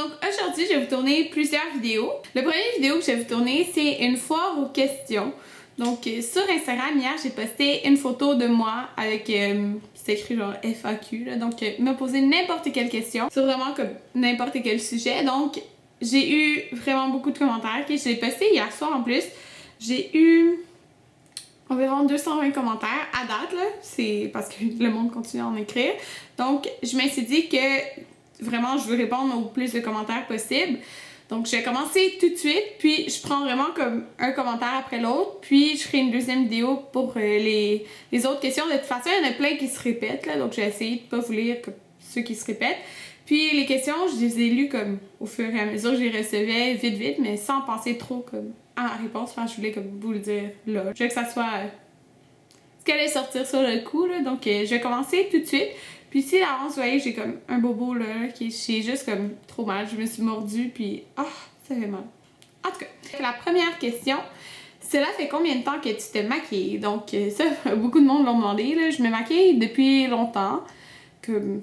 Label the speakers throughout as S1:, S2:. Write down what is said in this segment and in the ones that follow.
S1: Donc aujourd'hui, je vais vous tourner plusieurs vidéos. La première vidéo que je vais vous tourner, c'est une foire aux questions. Donc sur Instagram, hier, j'ai posté une photo de moi avec, c'est écrit genre FAQ, là, donc me poser n'importe quelle question sur vraiment comme n'importe quel sujet. Donc j'ai eu vraiment beaucoup de commentaires. Okay? Je l'ai posté hier soir en plus. J'ai eu environ 220 commentaires à date, là. C'est parce que le monde continue à en écrire. Donc je me suis dit que vraiment, je veux répondre au plus de commentaires possible. Donc, je vais commencer tout de suite, puis je prends vraiment comme un commentaire après l'autre, puis je ferai une deuxième vidéo pour les autres questions. De toute façon, il y en a plein qui se répètent, là, donc j'ai essayé de pas vous lire comme ceux qui se répètent. Puis les questions, je les ai lues comme au fur et à mesure que je les recevais, vite, mais sans penser trop comme à la réponse. Enfin, je voulais comme vous le dire là. Je veux que ça soit ce qu'elle allait sortir sur le coup, là. Donc, je vais commencer tout de suite. Puis si d'avance, vous voyez, j'ai comme un bobo là, qui j'ai juste comme trop mal. Je me suis mordue, puis ça fait mal. En tout cas, la première question, cela fait combien de temps que tu te maquilles? Donc ça, beaucoup de monde l'ont demandé, là. Je me maquille depuis longtemps. Comme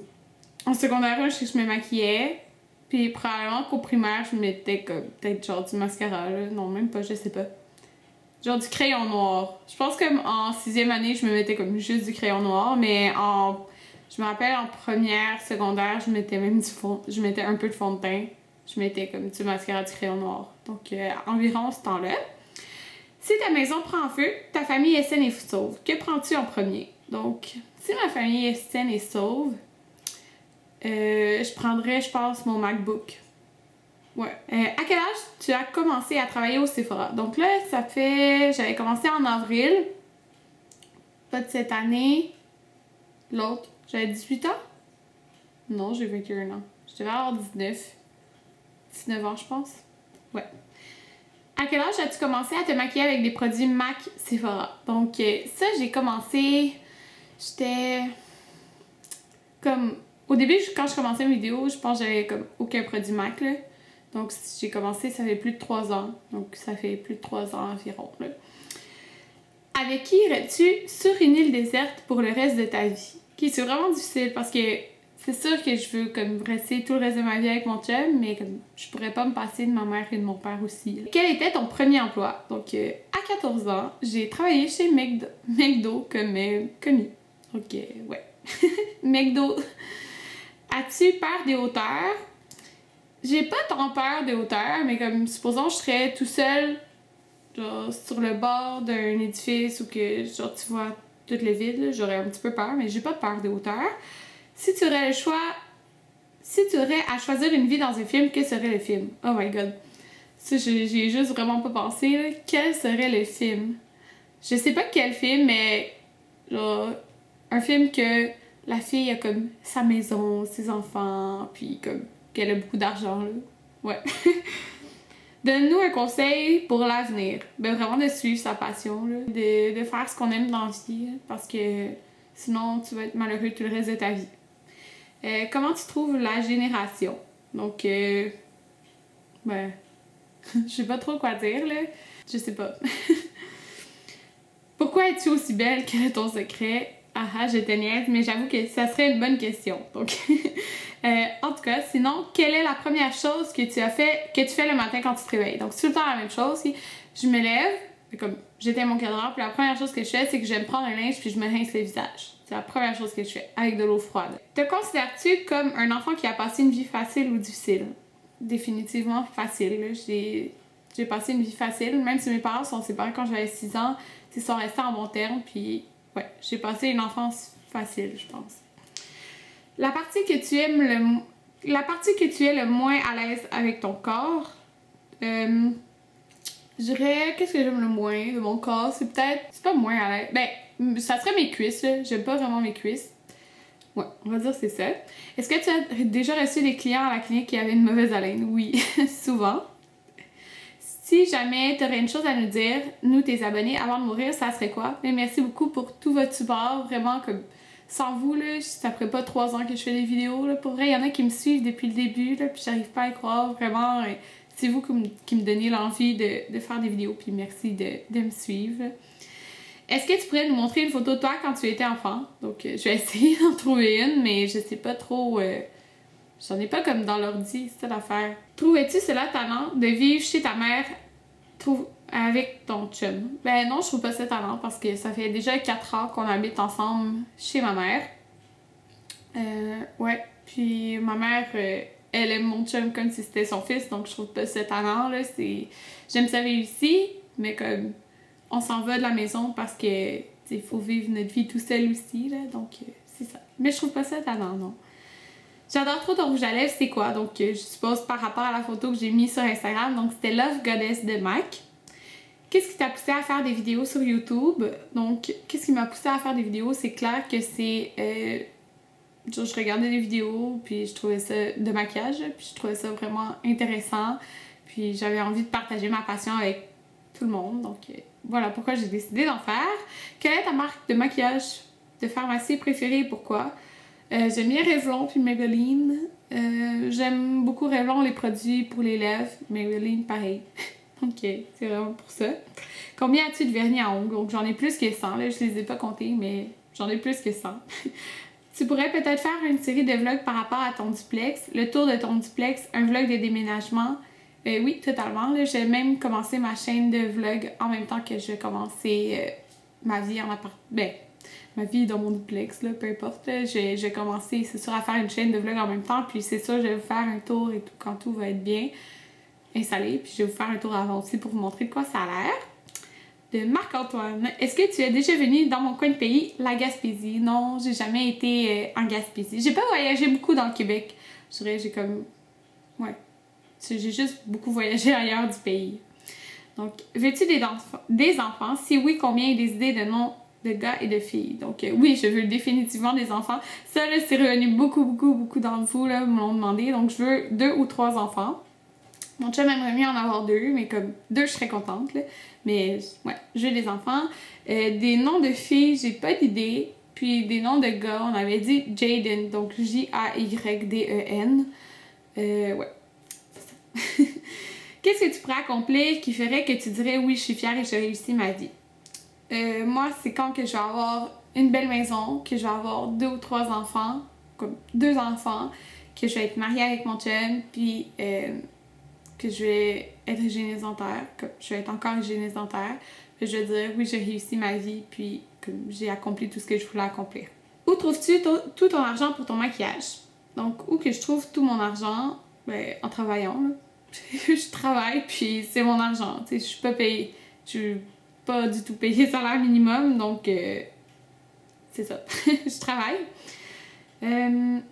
S1: en secondaire 1, je me maquillais. Puis probablement qu'au primaire, je mettais comme peut-être genre du mascara, là. Non, même pas, je sais pas. Genre du crayon noir. Je pense que en 6e année, je me mettais comme juste du crayon noir, mais je me rappelle en première, secondaire, je mettais même je mettais un peu de fond de teint. Je mettais comme du mascara, du crayon noir. Donc environ ce temps-là. Si ta maison prend en feu, ta famille est saine et sauve. Que prends-tu en premier? Donc, si ma famille est saine et sauve, je prendrais, je pense, mon MacBook. Ouais. À quel âge tu as commencé à travailler au Sephora? Donc là, j'avais commencé en avril. Pas de cette année. L'autre. J'avais 18 ans? Non, j'ai 21 ans. Je devais avoir 19 ans, je pense. Ouais. À quel âge as-tu commencé à te maquiller avec des produits MAC Sephora? Donc, ça, j'ai commencé... J'étais... Comme... Au début, quand je commençais mes vidéos, je pense que j'avais comme aucun produit MAC, là. Donc, j'ai commencé, ça fait plus de 3 ans. Donc, ça fait plus de 3 ans environ, là. Avec qui irais-tu sur une île déserte pour le reste de ta vie? Okay, c'est vraiment difficile parce que c'est sûr que je veux comme rester tout le reste de ma vie avec mon chum, mais comme je pourrais pas me passer de ma mère et de mon père aussi. Là. Quel était ton premier emploi? Donc, à 14 ans, j'ai travaillé chez McDo comme commis. Ok, ouais. McDo. As-tu peur des hauteurs? J'ai pas tant peur des hauteurs, mais comme supposons je serais tout seul, genre sur le bord d'un édifice ou que genre tu vois toute le vide, j'aurais un petit peu peur, mais j'ai pas peur des hauteurs. Si tu aurais à choisir une vie dans un film, quel serait le film? Oh my god. Ça, j'ai juste vraiment pas pensé, là. Quel serait le film? Je sais pas quel film, mais genre un film que la fille a comme sa maison, ses enfants, puis comme qu'elle a beaucoup d'argent, là. Ouais. Donne-nous un conseil pour l'avenir. Ben vraiment de suivre sa passion, là. De faire ce qu'on aime dans la vie, là, parce que sinon tu vas être malheureux tout le reste de ta vie. Comment tu trouves la génération? Donc, ben, je sais pas trop quoi dire, là. Je sais pas. Pourquoi es-tu aussi belle? Quel est ton secret? Je te niaise, mais j'avoue que ça serait une bonne question. Donc, en tout cas, sinon, quelle est la première chose que tu fais le matin quand tu te réveilles? Donc, c'est tout le temps la même chose. Je me lève, comme j'éteins mon cadran, puis la première chose que je fais, c'est que je vais me prendre un linge puis je me rince le visage. C'est la première chose que je fais, avec de l'eau froide. Te considères-tu comme un enfant qui a passé une vie facile ou difficile? Définitivement facile. Là. J'ai passé une vie facile, même si mes parents sont séparés quand j'avais 6 ans, ils sont restés en bon terme, puis ouais, j'ai passé une enfance facile, je pense. La partie que tu es le moins à l'aise avec ton corps, je dirais, qu'est-ce que j'aime le moins de mon corps? C'est pas moins à l'aise. Ben, ça serait mes cuisses, là. J'aime pas vraiment mes cuisses. Ouais, on va dire c'est ça. Est-ce que tu as déjà reçu des clients à la clinique qui avaient une mauvaise haleine? Oui, souvent. Si jamais tu aurais une chose à nous dire, nous, tes abonnés, avant de mourir, ça serait quoi? Mais merci beaucoup pour tout votre support. Vraiment, comme sans vous, là, ça ferait pas 3 ans que je fais des vidéos. Là. Pour vrai, il y en a qui me suivent depuis le début, là, puis j'arrive pas à y croire. Vraiment, c'est vous qui me donnez l'envie de faire des vidéos, puis merci de me suivre. Est-ce que tu pourrais nous montrer une photo de toi quand tu étais enfant? Donc, je vais essayer d'en trouver une, mais je sais pas trop J'en ai pas comme dans l'ordi, c'est ça l'affaire. Trouvais-tu cela talent de vivre chez ta mère avec ton chum? Ben non, je trouve pas ça talent parce que ça fait déjà 4 ans qu'on habite ensemble chez ma mère. Ouais, puis ma mère, elle aime mon chum comme si c'était son fils, donc je trouve pas ça talent, là. J'aime ça vivre ici, mais comme on s'en va de la maison parce que il faut vivre notre vie tout seul aussi, là, donc c'est ça. Mais je trouve pas ça talent, non. J'adore trop ton rouge à lèvres, c'est quoi? Donc je suppose par rapport à la photo que j'ai mise sur Instagram, donc c'était Love Goddess de Mac. Qu'est-ce qui t'a poussé à faire des vidéos sur YouTube? Donc, qu'est-ce qui m'a poussé à faire des vidéos? C'est clair que c'est... je regardais des vidéos, puis je trouvais ça de maquillage, puis je trouvais ça vraiment intéressant. Puis j'avais envie de partager ma passion avec tout le monde. Donc voilà pourquoi j'ai décidé d'en faire. Quelle est ta marque de maquillage de pharmacie préférée et pourquoi? J'aime bien Revlon puis Maybelline. J'aime beaucoup Revlon, les produits pour les lèvres. Maybelline, pareil. Ok, c'est vraiment pour ça. Combien as-tu de vernis à ongles? Donc j'en ai plus que 100, là, je les ai pas comptés, mais j'en ai plus que 100. Tu pourrais peut-être faire une série de vlogs par rapport à ton duplex, le tour de ton duplex, un vlog de déménagement. Oui, totalement. J'ai même commencé ma chaîne de vlog en même temps que je commençais ma vie en appart... Ben, ma vie dans mon duplex, là, peu importe. J'ai commencé, c'est sûr, à faire une chaîne de vlog en même temps, puis c'est sûr, je vais vous faire un tour et tout quand tout va être bien installé, puis je vais vous faire un tour avant aussi pour vous montrer de quoi ça a l'air. De Marc-Antoine. Est-ce que tu es déjà venu dans mon coin de pays, la Gaspésie? Non, j'ai jamais été en Gaspésie. J'ai pas voyagé beaucoup dans le Québec. Je dirais, j'ai comme... Ouais. J'ai juste beaucoup voyagé ailleurs du pays. Donc, veux-tu des enfants? Si oui, combien? Des idées de noms de gars et de filles. Donc, oui, je veux définitivement des enfants. Ça, là, c'est revenu beaucoup dans le fou, là, me l'ont demandé. Donc, je veux 2 ou 3 enfants. Mon chum aimerait mieux en avoir 2, mais comme 2, je serais contente, là. Mais ouais, je veux des enfants. Des noms de filles, j'ai pas d'idée. Puis des noms de gars, on avait dit Jaden, donc J-A-Y-D-E-N. Ouais, c'est ça. Qu'est-ce que tu pourrais accomplir qui ferait que tu dirais oui, je suis fière et j'ai réussi ma vie? Moi, c'est quand que je vais avoir une belle maison, que je vais avoir 2 ou 3 enfants, comme 2 enfants, que je vais être mariée avec mon chum, puis que je vais être hygiéniste dentaire, que je vais être encore hygiéniste dentaire. Je vais dire, oui, j'ai réussi ma vie, puis que j'ai accompli tout ce que je voulais accomplir. Où trouves-tu tout ton argent pour ton maquillage? Donc, où que je trouve tout mon argent? Ben, en travaillant, là. Je travaille, puis c'est mon argent. Tu sais, je suis pas payée. Je suis pas du tout payée salaire minimum, donc c'est ça. Je travaille.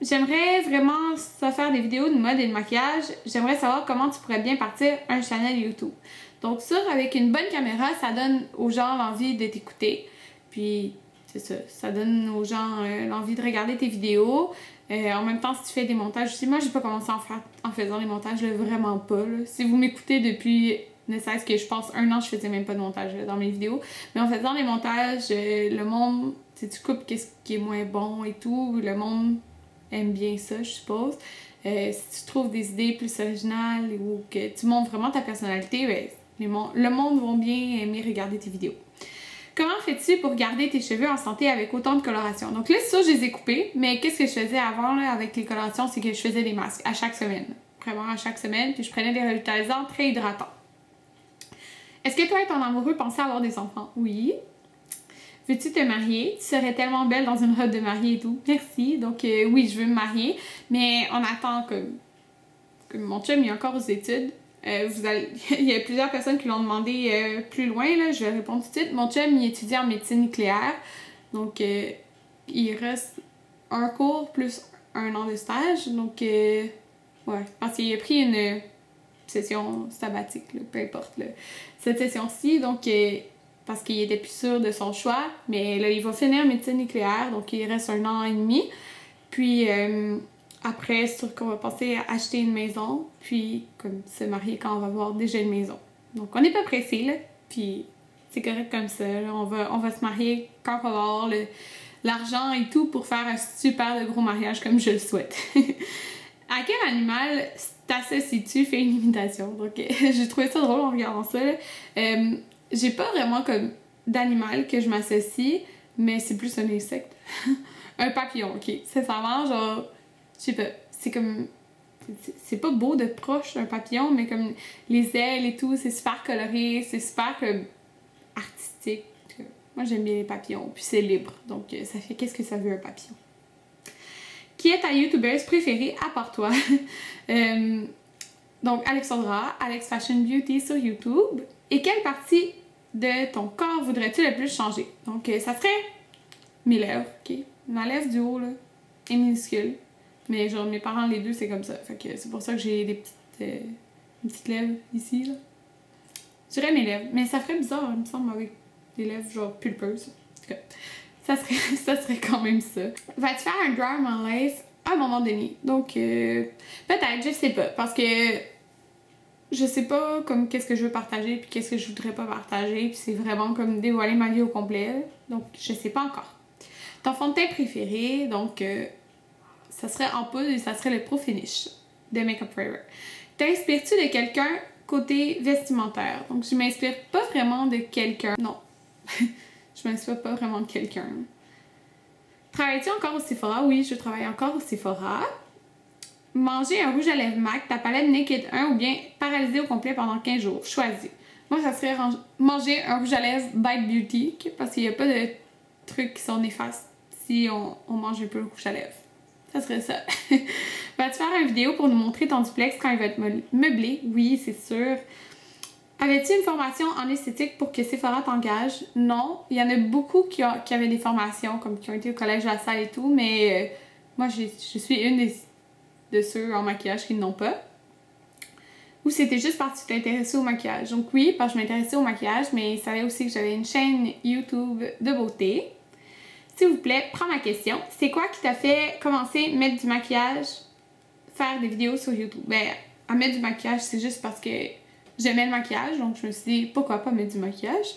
S1: J'aimerais vraiment ça faire des vidéos de mode et de maquillage. J'aimerais savoir comment tu pourrais bien partir un channel YouTube. Donc ça, avec une bonne caméra, ça donne aux gens l'envie de t'écouter. Puis c'est ça, ça donne aux gens l'envie de regarder tes vidéos. En même temps, si tu fais des montages aussi, moi j'ai pas commencé à en faire en faisant des montages, là, vraiment pas. Là. Si vous m'écoutez depuis, ne serait-ce que je pense 1 an, je faisais même pas de montage là, dans mes vidéos. Mais en faisant des montages, le monde... Si tu coupes qu'est-ce qui est moins bon et tout, le monde aime bien ça, je suppose. Si tu trouves des idées plus originales ou que tu montres vraiment ta personnalité, ben, le monde va bien aimer regarder tes vidéos. Comment fais-tu pour garder tes cheveux en santé avec autant de coloration? Donc là, ça, je les ai coupés, mais qu'est-ce que je faisais avant là, avec les colorations? C'est que je faisais des masques à chaque semaine. Vraiment à chaque semaine, puis je prenais des revitalisants très hydratants. Est-ce que toi et ton amoureux pensaient avoir des enfants? Oui. Veux-tu te marier? Tu serais tellement belle dans une robe de mariée et tout. Merci. Donc oui, je veux me marier, mais on attend que mon chum est encore aux études. Il y a plusieurs personnes qui l'ont demandé plus loin, là, je vais répondre tout de suite. Mon chum, il étudie en médecine nucléaire, donc il reste un cours plus 1 an de stage. Donc ouais, parce qu'il a pris une session sabbatique, là, peu importe, là, cette session-ci, donc... parce qu'il était plus sûr de son choix, mais là, il va finir médecine nucléaire, donc il reste 1 an et demi. Puis après, c'est sûr qu'on va penser à acheter une maison, puis comme se marier quand on va avoir déjà une maison. Donc on n'est pas pressé, là, puis c'est correct comme ça. Là. On va se marier quand on va avoir l'argent et tout pour faire un super de gros mariage comme je le souhaite. À quel animal t'associes-tu? Fais une imitation. Donc j'ai trouvé ça drôle en regardant ça. J'ai pas vraiment comme d'animal que je m'associe, mais c'est plus un insecte. Un papillon, ok. Sincèrement, genre, je sais pas, c'est comme c'est pas beau de proche un papillon, mais comme les ailes et tout, c'est super coloré, c'est super artistique. Moi, j'aime bien les papillons, puis c'est libre, donc ça fait qu'est-ce que ça veut un papillon. Qui est ta youtubeuse préférée à part toi? Donc, Alexandra, Alex Fashion Beauty sur YouTube. Et quelle partie de ton corps voudrais-tu le plus changer? Donc, ça serait mes lèvres, ok? Ma lèvre du haut, là, est minuscule. Mais genre, mes parents, les deux, c'est comme ça. Fait que c'est pour ça que j'ai des petites lèvres ici, là. Je dirais mes lèvres. Mais ça ferait bizarre, il me semble, avec des lèvres genre pulpeuses. En tout cas, ça serait quand même ça. Vas-tu faire un drum en lace à un moment donné? Donc, peut-être, je sais pas. Parce que je sais pas comme qu'est-ce que je veux partager puis qu'est-ce que je voudrais pas partager. Puis c'est vraiment comme dévoiler ma vie au complet. Donc, je sais pas encore. Ton fond de teint préféré, donc, ça serait en poudre et ça serait le Pro Finish de Makeup Forever. T'inspires-tu de quelqu'un côté vestimentaire? Donc, je m'inspire pas vraiment de quelqu'un. Non. Je m'inspire pas vraiment de quelqu'un. Travailles-tu encore au Sephora? Oui, je travaille encore au Sephora. Manger un rouge à lèvres MAC, ta palette Naked 1 ou bien paralysé au complet pendant 15 jours. Choisis. Moi, ça serait manger un rouge à lèvres Bite Beauty parce qu'il n'y a pas de trucs qui sont néfastes si on mange un peu le rouge à lèvres. Ça serait ça. Vas-tu faire une vidéo pour nous montrer ton duplex quand il va être meublé? Oui, c'est sûr. Avais-tu une formation en esthétique pour que Sephora t'engage? Non. Il y en a beaucoup qui avaient des formations, comme qui ont été au collège La Salle et tout, mais moi, je suis une de ceux en maquillage qui n'ont pas. Ou c'était juste parce que tu t'intéressais au maquillage. Donc oui, parce que je m'intéressais au maquillage, mais ils savaient aussi que j'avais une chaîne YouTube de beauté. S'il vous plaît, prends ma question. C'est quoi qui t'a fait commencer à mettre du maquillage, faire des vidéos sur YouTube? Ben, à mettre du maquillage, c'est juste parce que j'aimais le maquillage, donc je me suis dit pourquoi pas mettre du maquillage.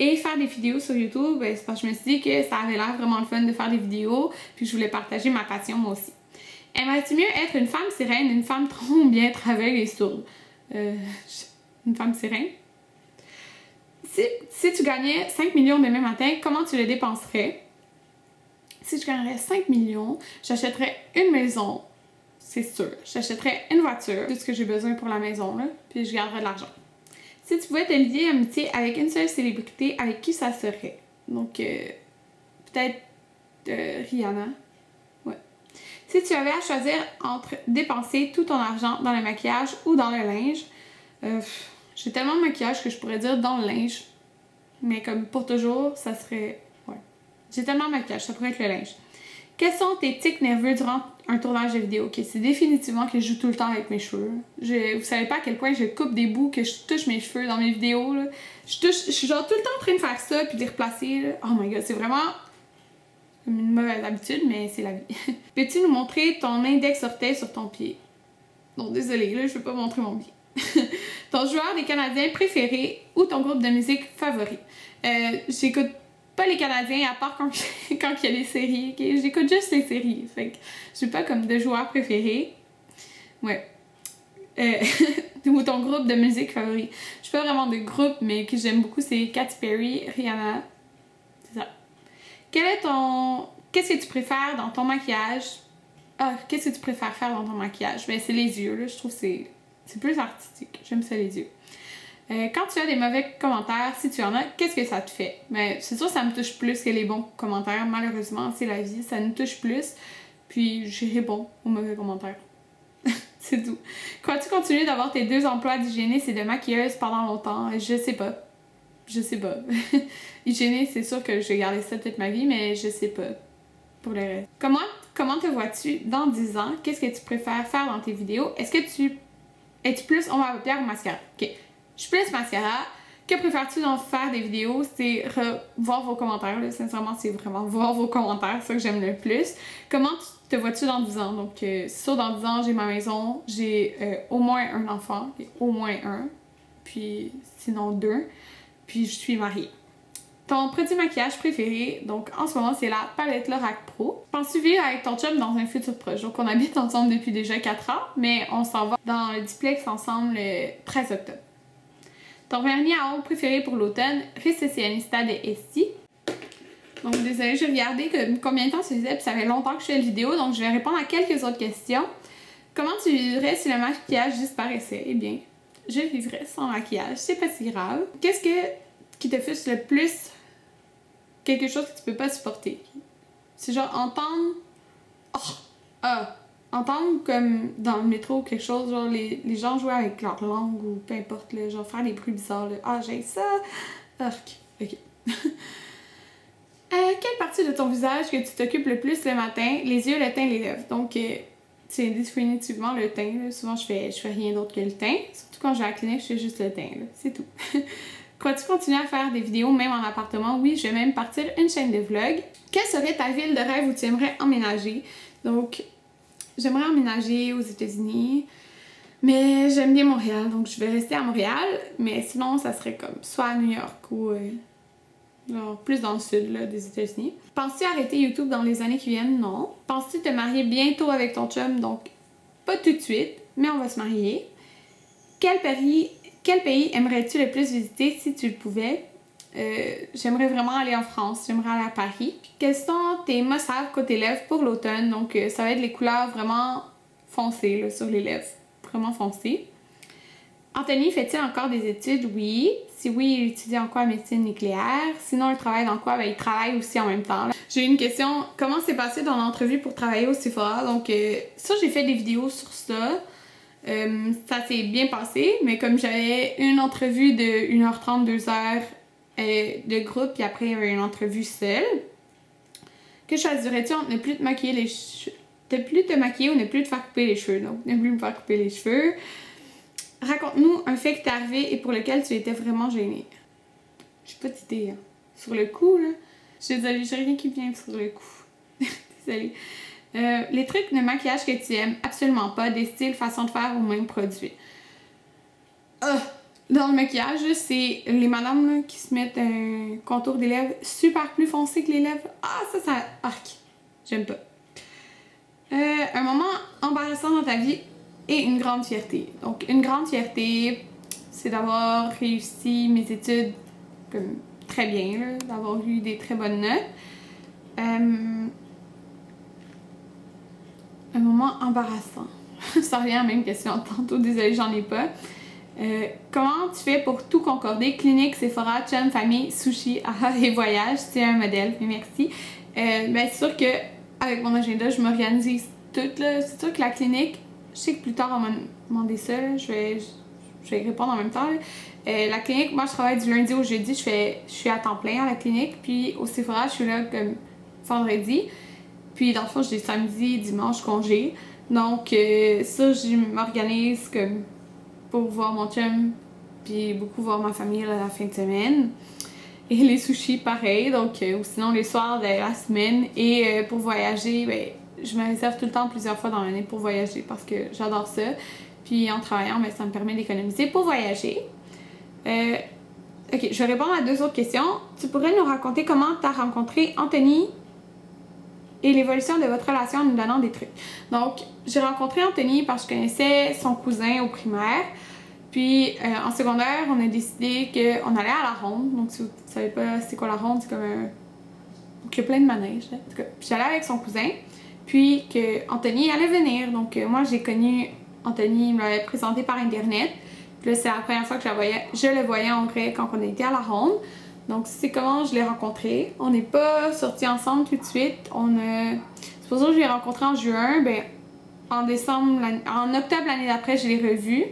S1: Et faire des vidéos sur YouTube, ben, c'est parce que je me suis dit que ça avait l'air vraiment le fun de faire des vidéos, puis je voulais partager ma passion moi aussi. Aimerais-tu mieux être une femme sirène, une femme trop bien aveugle et sourde? Une femme sirène? Si tu gagnais 5 millions demain matin, comment tu les dépenserais? Si je gagnerais 5 millions, j'achèterais une maison, c'est sûr. J'achèterais une voiture, tout ce que j'ai besoin pour la maison, là, puis je garderais de l'argent. Si tu pouvais te lier amitié avec une seule célébrité, avec qui ça serait? Donc, peut-être Rihanna. Ouais. Si tu avais à choisir entre dépenser tout ton argent dans le maquillage ou dans le linge, j'ai tellement de maquillage que je pourrais dire dans le linge. Mais comme pour toujours, ça serait... Ouais. J'ai tellement de maquillage, ça pourrait être le linge. Quels sont tes tics nerveux durant un tournage de vidéo? Ok, c'est définitivement que je joue tout le temps avec mes cheveux. Vous savez pas à quel point je coupe des bouts, que je touche mes cheveux dans mes vidéos. Là. Je suis genre tout le temps en train de faire ça puis de les replacer. Là. Oh my god, c'est vraiment une mauvaise habitude, mais c'est la vie. Peux-tu nous montrer ton index orteil sur ton pied? Non, désolée, là, je veux pas montrer mon pied. Ton joueur des Canadiens préféré ou ton groupe de musique favori? J'écoute pas les Canadiens à part quand il y a les séries, ok? J'écoute juste les séries, fait que j'ai pas comme de joueurs préférés. Ouais. Ou ton groupe de musique favori. Je suis pas vraiment de groupe, mais que j'aime beaucoup, c'est Katy Perry, Rihanna. C'est ça. Qu'est-ce que tu préfères dans ton maquillage? Ah, qu'est-ce que tu préfères faire dans ton maquillage? Ben, c'est les yeux, là. Je trouve que c'est plus artistique. J'aime ça, les yeux. Quand tu as des mauvais commentaires, si tu en as, qu'est-ce que ça te fait? Ben, c'est sûr, ça me touche plus que les bons commentaires. Malheureusement, c'est la vie. Ça nous touche plus. Puis, j'y réponds aux mauvais commentaires. C'est tout. Crois-tu continuer d'avoir tes 2 emplois d'hygiéniste et de maquilleuse pendant longtemps? Je sais pas. Je sais pas. Hygiéniste, c'est sûr que je vais garder ça toute ma vie, mais je sais pas. Pour le reste. Comment te vois-tu dans 10 ans? Qu'est-ce que tu préfères faire dans tes vidéos? Es-tu plus ombre à paupières ou mascara? Ok. Je suis plus mascara. Que préfères-tu donc faire des vidéos? C'est voir vos commentaires. Là. Sincèrement, c'est vraiment voir vos commentaires. C'est ça que j'aime le plus. Comment te vois-tu dans 10 ans? Donc, c'est sûr, dans 10 ans, j'ai ma maison. J'ai au moins un enfant. Au moins un. Puis, sinon 2. Puis, je suis mariée. Ton produit maquillage préféré, donc en ce moment, c'est la palette Lorac Pro. Penses-tu vivre avec ton chum dans un futur proche? Donc, on habite ensemble depuis déjà 4 ans, mais on s'en va dans le duplex ensemble le 13 octobre. Ton vernis à ongles préféré pour l'automne, Recessionista de Esti. Donc, désolée, j'ai regardé combien de temps ça faisait, puis ça fait longtemps que je fais la vidéo, donc je vais répondre à quelques autres questions. Comment tu vivrais si le maquillage disparaissait? Eh bien, je vivrais sans maquillage, c'est pas si grave. Qu'est-ce qui te frustre le plus? Quelque chose que tu peux pas supporter. C'est genre entendre... entendre comme dans le métro ou quelque chose, genre les gens jouer avec leur langue ou peu importe, là, genre faire des bruits bizarres. Là. Ah, j'ai ça! Arc. Ok. Quelle partie de ton visage que tu t'occupes le plus le matin? Les yeux, le teint, les lèvres. Donc, c'est définitivement le teint. Là. Souvent, je fais rien d'autre que le teint. Surtout quand je vais à la clinique, je fais juste le teint. C'est tout. Crois-tu continuer à faire des vidéos même en appartement? Oui, je vais même partir une chaîne de vlog. Quelle serait ta ville de rêve où tu aimerais emménager? Donc, j'aimerais emménager aux États-Unis, mais j'aime bien Montréal, donc je vais rester à Montréal. Mais sinon, ça serait comme soit à New York ou genre plus dans le sud là, des États-Unis. Penses-tu arrêter YouTube dans les années qui viennent? Non. Penses-tu te marier bientôt avec ton chum? Donc, pas tout de suite, mais on va se marier. Quel pays aimerais-tu le plus visiter si tu le pouvais? J'aimerais vraiment aller en France, j'aimerais aller à Paris. Quels sont tes must-have côté lèvres pour l'automne? Donc, ça va être les couleurs vraiment foncées là, sur les lèvres, vraiment foncées. Anthony fait-il encore des études? Oui. Si oui, il étudie en quoi? Médecine nucléaire. Sinon, il travaille dans quoi? Ben, il travaille aussi en même temps. J'ai une question. Comment s'est passé ton entrevue pour travailler au Sephora? Donc, ça, j'ai fait des vidéos sur ça. Ça s'est bien passé, mais comme j'avais une entrevue de 1h30, 2h de groupe, puis après, il y avait une entrevue seule. Que choisirais-tu entre ne plus te maquiller les cheveux? Ne plus te maquiller ou ne plus te faire couper les cheveux? Donc, ne plus me faire couper les cheveux. Raconte-nous un fait qui t'est arrivé et pour lequel tu étais vraiment gênée. J'ai pas d'idée, hein. Sur le coup, là. Je suis désolée, j'ai rien qui vient sur le coup. Désolée. Les trucs de maquillage que tu aimes absolument pas, des styles, façons de faire ou même produits. Dans le maquillage, c'est les madames là, qui se mettent un contour des lèvres super plus foncé que les lèvres. Ah, ça arc. J'aime pas. Un moment embarrassant dans ta vie et une grande fierté. Donc, une grande fierté, c'est d'avoir réussi mes études comme très bien, d'avoir eu des très bonnes notes. Un moment embarrassant. Ça revient à la même question tantôt, désolée, j'en ai pas. Comment tu fais pour tout concorder? Clinique, Sephora, chum, famille, sushi, et voyage. C'est un modèle, mais merci. Ben, c'est sûr que avec mon agenda, je m'organise tout. C'est sûr que la clinique, je sais que plus tard, on m'a demandé ça. Là, je vais répondre en même temps. La clinique, moi, je travaille du lundi au jeudi. Je suis à temps plein à la clinique. Puis au Sephora, je suis là comme vendredi. Puis dans le fond, j'ai samedi, dimanche congé. Donc ça, je m'organise comme pour voir mon chum, puis beaucoup voir ma famille là, la fin de semaine. Et les sushis, pareil. Donc, ou sinon les soirs de la semaine. Et pour voyager, ben, je me réserve tout le temps plusieurs fois dans l'année pour voyager parce que j'adore ça. Puis en travaillant, ben, ça me permet d'économiser pour voyager. Ok, je vais répondre à 2 autres questions. Tu pourrais nous raconter comment tu as rencontré Anthony et l'évolution de votre relation en nous donnant des trucs. Donc, j'ai rencontré Anthony parce que je connaissais son cousin au primaire. Puis, en secondaire, on a décidé qu'on allait à la ronde. Donc, si vous ne savez pas c'est quoi la ronde, c'est comme un... Donc, il y a plein de manèges. Là. En tout cas, puis j'allais avec son cousin. Puis, que Anthony allait venir. Donc, moi, j'ai connu Anthony, il me l'avait présenté par Internet. Puis là, c'est la première fois que je le voyais en vrai quand on était à la ronde. Donc, c'est comment je l'ai rencontré. On n'est pas sortis ensemble tout de suite. C'est pour ça que je l'ai rencontré en juin. Ben, en octobre l'année d'après, je l'ai revu.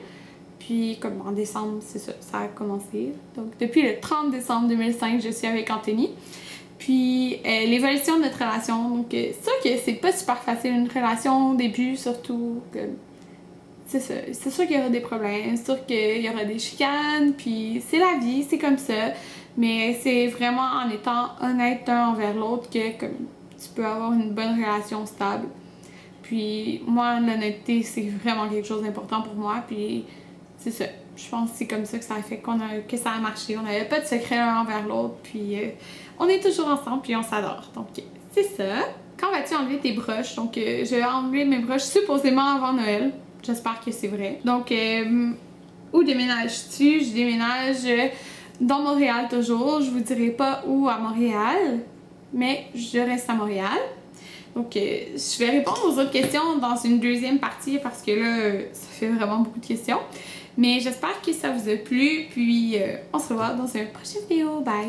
S1: Puis, comme en décembre, c'est ça, ça a commencé. Donc, depuis le 30 décembre 2005, je suis avec Anthony. Puis, l'évolution de notre relation. Donc, c'est sûr que c'est pas super facile, une relation au début, surtout. C'est ça. C'est sûr qu'il y aura des problèmes, c'est sûr qu'il y aura des chicanes, puis c'est la vie, c'est comme ça. Mais c'est vraiment en étant honnête l'un envers l'autre que comme, tu peux avoir une bonne relation stable. Puis moi, l'honnêteté, c'est vraiment quelque chose d'important pour moi. Puis c'est ça. Je pense que c'est comme ça que ça a fait que ça a marché. On n'avait pas de secret l'un envers l'autre. Puis on est toujours ensemble, puis on s'adore. Donc c'est ça. Quand vas-tu enlever tes broches? Donc je vais enlever mes broches supposément avant Noël. J'espère que c'est vrai. Donc où déménages-tu? Je déménage dans Montréal toujours. Je vous dirai pas où à Montréal, mais je reste à Montréal. Donc, je vais répondre aux autres questions dans une deuxième partie parce que là, ça fait vraiment beaucoup de questions. Mais j'espère que ça vous a plu, puis on se revoit dans une prochaine vidéo. Bye!